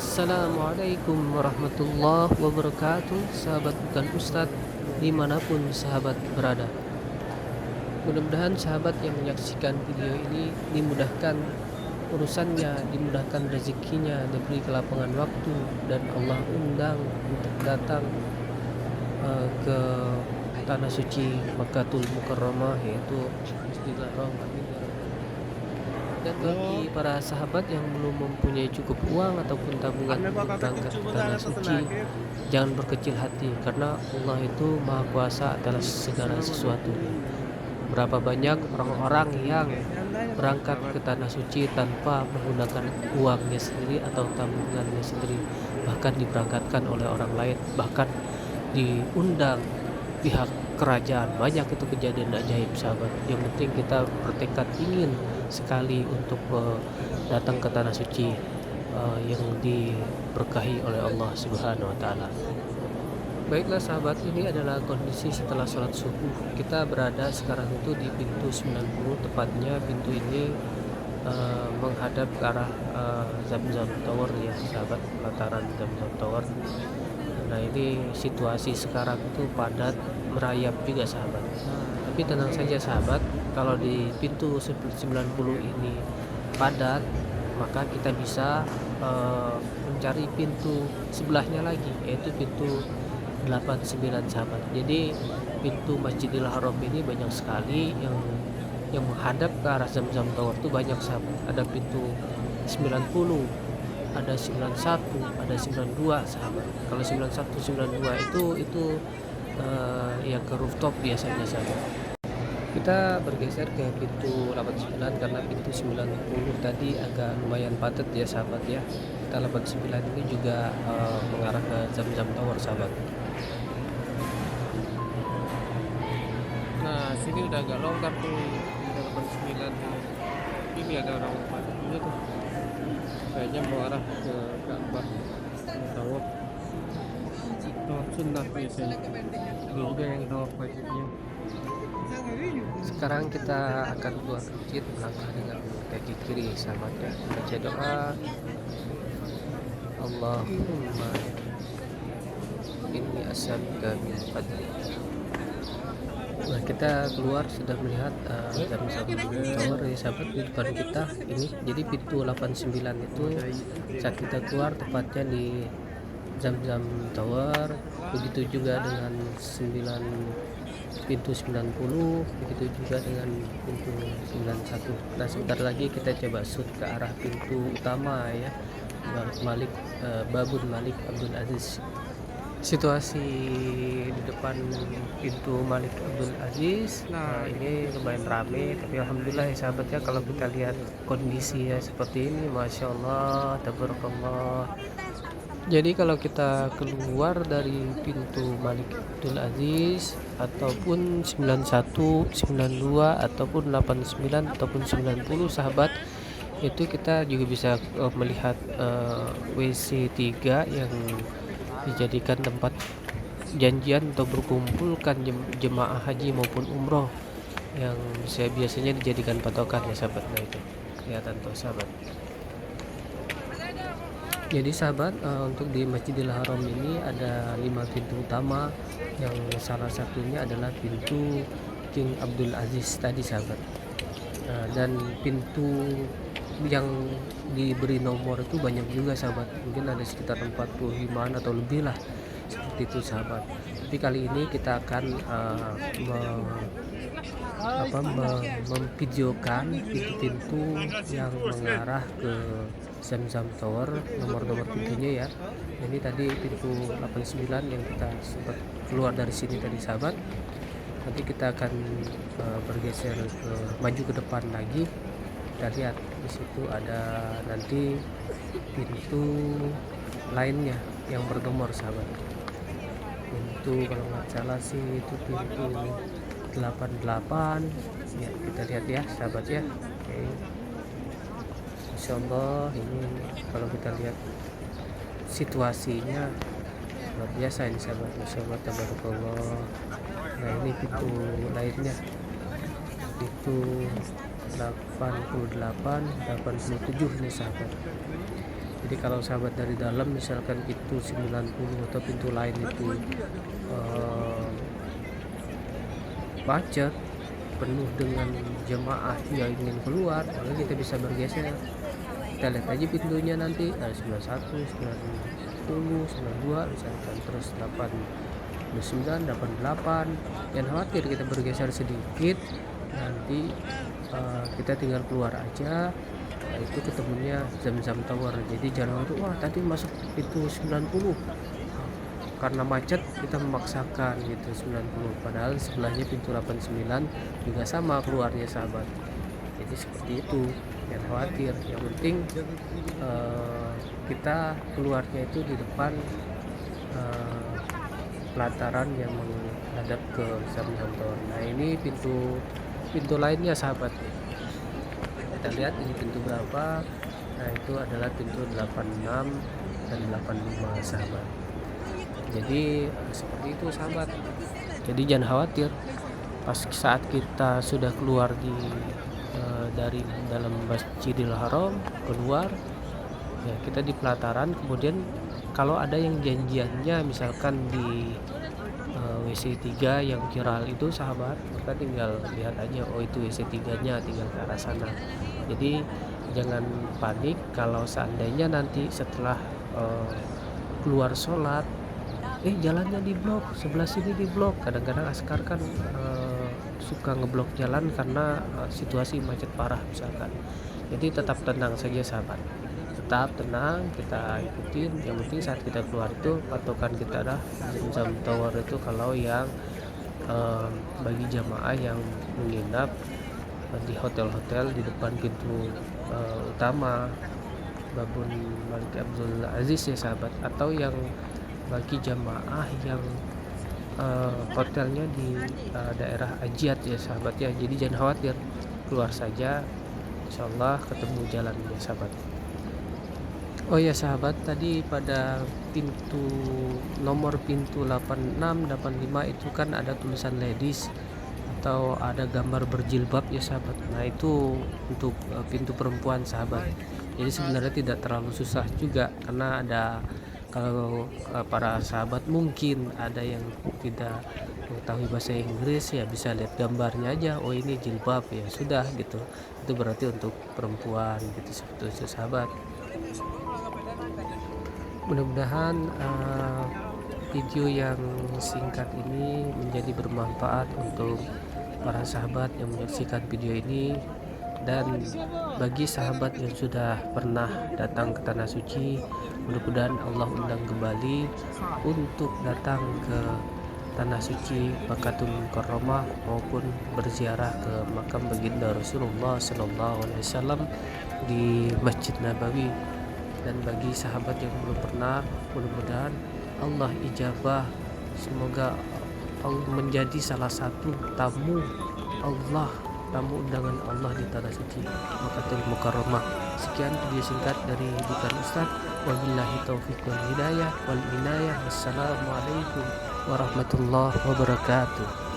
Assalamualaikum warahmatullahi wabarakatuh. Sahabat bukan Ustadz, dimanapun sahabat berada. Mudah-mudahan sahabat yang menyaksikan video ini dimudahkan urusannya, dimudahkan rezekinya, diberi kelapangan waktu, dan Allah undang untuk datang ke tanah suci Makkahul Mukarramah, yaitu Masjidil Haram. Dan bagi para sahabat yang belum mempunyai cukup uang ataupun tabungan untuk berangkat ke tanah suci, jangan berkecil hati, karena Allah itu Maha Kuasa atas segala sesuatu. Berapa banyak orang-orang yang berangkat ke tanah suci tanpa menggunakan uangnya sendiri atau tabungannya sendiri, bahkan diberangkatkan oleh orang lain, bahkan diundang pihak kerajaan. Banyak itu kejadian ajaib sahabat. Yang penting kita bertekad ingin sekali untuk datang ke tanah suci yang diberkahi oleh Allah Subhanahu wa taala. Baiklah sahabat, ini adalah kondisi setelah sholat subuh. Kita berada sekarang itu di pintu 90, tepatnya pintu ini menghadap ke arah Zamzam Tower ya sahabat, pelataran Zamzam Tower. Nah, ini situasi sekarang itu padat merayap juga sahabat. Tapi tenang saja sahabat, kalau di pintu 90 ini padat, maka kita bisa mencari pintu sebelahnya lagi, yaitu pintu 89 sahabat. Jadi pintu Masjidil Haram ini banyak sekali yang menghadap ke arah Zamzam Tower itu banyak sahabat. Ada pintu 90, ada 91, ada 92 sahabat. Kalau 91 92 itu yang ke rooftop biasanya sahabat. Kita bergeser ke pintu 89 karena pintu 90 tadi agak lumayan padat ya sahabat ya. Kita 89 ini juga mengarah ke Zamzam Tower sahabat. Nah, sini udah agak longgar tuh, udah 89 ini ada orang padat juga tuh. Kayaknya mau arah ke Ka'bah tawaf sunnah biasanya. Ini juga yang tawaf wajibnya. Sekarang kita akan keluar ke masjid, melangkah dengan kaki kiri sahabat ya. Baca doa Allahumma inni as'aluka min fadli. Nah, kita keluar sudah melihat Zamzam Tower ya sahabat di depan kita ini. Jadi pintu 89 itu saat kita keluar tepatnya di Zamzam Tower. Begitu juga dengan pintu 90, begitu juga dengan pintu 91. Nah, sebentar lagi kita coba shoot ke arah pintu utama ya, Babun Malik Abdul Aziz. Situasi di depan pintu Malik Abdul Aziz, nah ini lumayan rame, tapi alhamdulillah ya sahabat ya, kalau kita lihat kondisi ya seperti ini, masya Allah, tabarakallah. Jadi kalau kita keluar dari pintu Malik Abdul Aziz ataupun 91, 92 ataupun 89 ataupun 90 sahabat, itu kita juga bisa melihat WC 3 yang dijadikan tempat janjian atau berkumpulkan jemaah haji maupun umroh, yang saya biasanya dijadikan patokan ya sahabat. Nah, itu kelihatan tuh sahabat. Jadi sahabat, untuk di Masjidil Haram ini ada 5 pintu utama, yang salah satunya adalah pintu King Abdul Aziz tadi sahabat. Dan pintu yang diberi nomor itu banyak juga sahabat, mungkin ada sekitar 45 atau lebih lah, seperti itu sahabat. Tapi kali ini kita akan memvideokan pintu-pintu yang mengarah ke Zamzam Tower, nomor-nomor pintunya ya. Ini tadi pintu 89 yang kita sempat keluar dari sini tadi sahabat. Nanti kita akan bergeser maju ke depan lagi. Kita lihat di situ ada nanti pintu lainnya yang bernomor sahabat. Pintu kalau nggak salah sih itu pintu 88 ya, kita lihat ya sahabat ya. Oke, insyaallah ini kalau kita lihat situasinya luar biasa ini sahabat, insyaallah tabarakallah. Nah, ini pintu lainnya, pintu 88, 87 ini sahabat. Jadi kalau sahabat dari dalam misalkan pintu 90 atau pintu lain itu macet penuh dengan jemaah yang ingin keluar, maka kita bisa bergeser. Kita lihat aja pintunya nanti ada 91, 90, 92 misalkan, terus 89, 88. Jangan khawatir, kita bergeser sedikit, nanti kita tinggal keluar aja. Itu ketemunya Zam-Zam Tower. Jadi jangan itu wah tadi masuk pintu 90, karena macet kita memaksakan gitu 90, padahal sebelahnya pintu 89 juga sama keluarnya sahabat. Jadi seperti itu, jangan khawatir, yang penting kita keluarnya itu di depan pelataran yang menghadap ke Zam-Zam Tower. Nah ini pintu lainnya sahabat, kita lihat ini pintu berapa. Nah itu adalah pintu 86 dan 85 sahabat. Jadi seperti itu sahabat. Jadi jangan khawatir, pas saat kita sudah keluar dari dalam Masjidil Haram, keluar ya kita di pelataran. Kemudian kalau ada yang janjiannya misalkan di WC 3 yang viral itu sahabat, maka tinggal lihat aja, oh itu WC 3 nya, tinggal ke arah sana. Jadi jangan panik kalau seandainya nanti setelah keluar sholat jalannya di blok, sebelah sini di blok. Kadang-kadang askar kan suka ngeblok jalan karena situasi macet parah misalkan. Jadi tetap tenang saja sahabat, tetap tenang, kita ikutin. Yang penting saat kita keluar itu patokan kita adalah Zam-Zam Tower itu kalau yang bagi jamaah yang menginap di hotel-hotel di depan pintu utama Babun Malik Abdul Aziz ya sahabat, atau yang bagi jamaah yang hotelnya di daerah Ajiat ya sahabat ya. Jadi jangan khawatir, keluar saja, insyaallah ketemu jalan ya sahabat. Oh ya sahabat, tadi pada nomor pintu 86, 85 itu kan ada tulisan ladies atau ada gambar berjilbab ya sahabat. Nah itu untuk pintu perempuan sahabat. Jadi sebenarnya tidak terlalu susah juga, karena ada, kalau para sahabat mungkin ada yang tidak mengetahui bahasa Inggris ya bisa lihat gambarnya aja, oh ini jilbab ya sudah gitu, itu berarti untuk perempuan gitu. Seperti itu sahabat. Mudah-mudahan video yang singkat ini menjadi bermanfaat untuk para sahabat yang menyaksikan video ini. Dan bagi sahabat yang sudah pernah datang ke Tanah Suci, mudah-mudahan Allah undang kembali untuk datang ke Tanah Suci Makkahul Mukarramah maupun berziarah ke makam baginda Rasulullah SAW di Masjid Nabawi. Dan bagi sahabat yang belum pernah, mudah-mudahan Allah ijabah, semoga Allah menjadi salah satu tamu undangan Allah di Tanah Suci Makkahul Mukarramah. Sekian video singkat dari Bukan Ustadz. Wabillahi taufiq wal hidayah wal inayah. Wassalamualaikum warahmatullahi wabarakatuh.